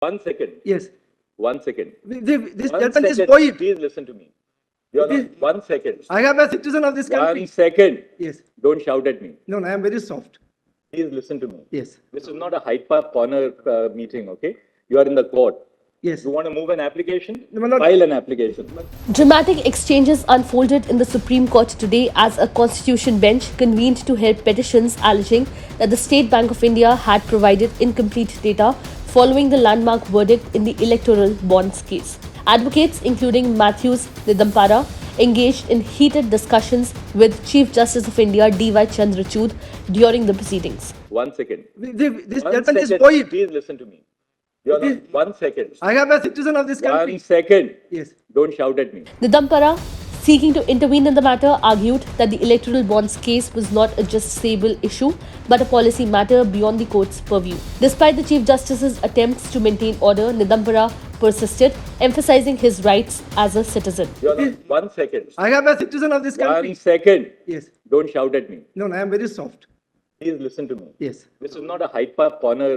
1 second. Yes. 1 second. This 1 gentleman is second. poet. Please listen to me. You're It is- not. 1 second. I am a citizen of this 1 country. second. Yes. Don't shout at me. No, I am very soft. Please listen to me. Yes. This is not a Hyde Park corner meeting, okay? You are in the court. Yes. You want to move an application? No, my lord. File an application. Dramatic exchanges unfolded in the Supreme Court today as a constitution bench convened to hear petitions alleging that the State Bank of India had provided incomplete data following the landmark verdict in the electoral bonds case. Advocates, including Matthews Nidampara, engaged in heated discussions with Chief Justice of India D.Y. Chandrachud during the proceedings. 1 second. This 1 gentleman is second. poet. Please listen to me. You're It is- not. 1 second. I am a citizen of this 1 country. second. Yes. Don't shout at me. Nidampara, seeking to intervene in the matter, argued that the electoral bonds case was not a justiciable issue but a policy matter beyond the court's purview. Despite the Chief Justice's attempts to maintain order, Nidampara persisted, emphasizing his rights as a citizen. You're not. 1 second. I am a citizen of this 1 country. second. Yes. Don't shout at me. No, I am very soft. Please listen to me. Yes. This is not a Hyde Park corner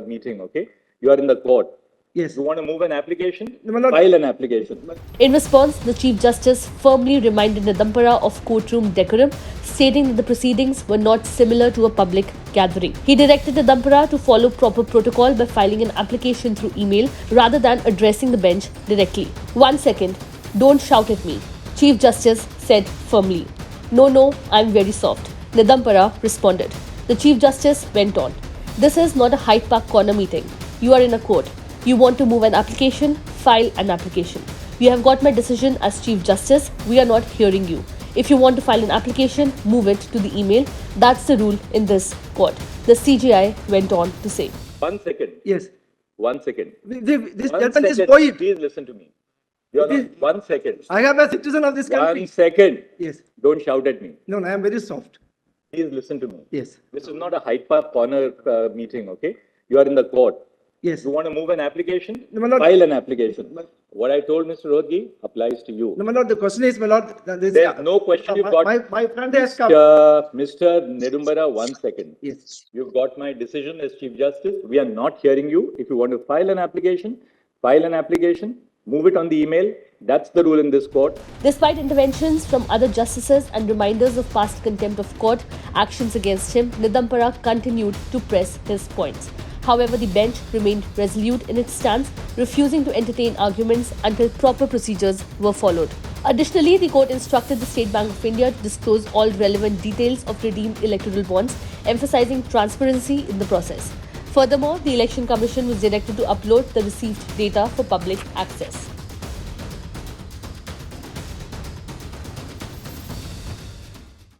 meeting, okay? You are in the court. Yes. You want to move an application? No, my lord. File an application. In response, the Chief Justice firmly reminded Nidampara of courtroom decorum, stating that the proceedings were not similar to a public gathering. He directed Nidampara to follow proper protocol by filing an application through email rather than addressing the bench directly. 1 second. Don't shout at me, Chief Justice said firmly. No, I'm very soft, Nidampara responded. The Chief Justice went on. This is not a Hyde Park corner meeting. You are in a court. You want to move an application? File an application. You have got my decision as Chief Justice. We are not hearing you. If you want to file an application, move it to the email. That's the rule in this court. The CJI went on to say. 1 second. Yes. 1 second. This 1 gentleman is second. poet. Please listen to me. You're It is- not. 1 second. I am a citizen of this 1 country. second. Yes. Don't shout at me. No, I am very soft. Please listen to me. Yes. This is not a Hyde Park corner meeting, okay? You are in the court. Yes. You want to move an application? No, my lord. File an application. What I told Mr. Rodgi applies to you. No, my lord, the question is, my lord, There's no question you've got. My friend has come. Mr. Nedumbara, 1 second. Yes. You've got my decision as Chief Justice. We are not hearing you. If you want to file an application, move it on the email. That's the rule in this court. Despite interventions from other justices and reminders of past contempt of court actions against him, Nidampara continued to press his points. However, the bench remained resolute in its stance, refusing to entertain arguments until proper procedures were followed. Additionally, the court instructed the State Bank of India to disclose all relevant details of redeemed electoral bonds, emphasizing transparency in the process. Furthermore, the Election Commission was directed to upload the received data for public access.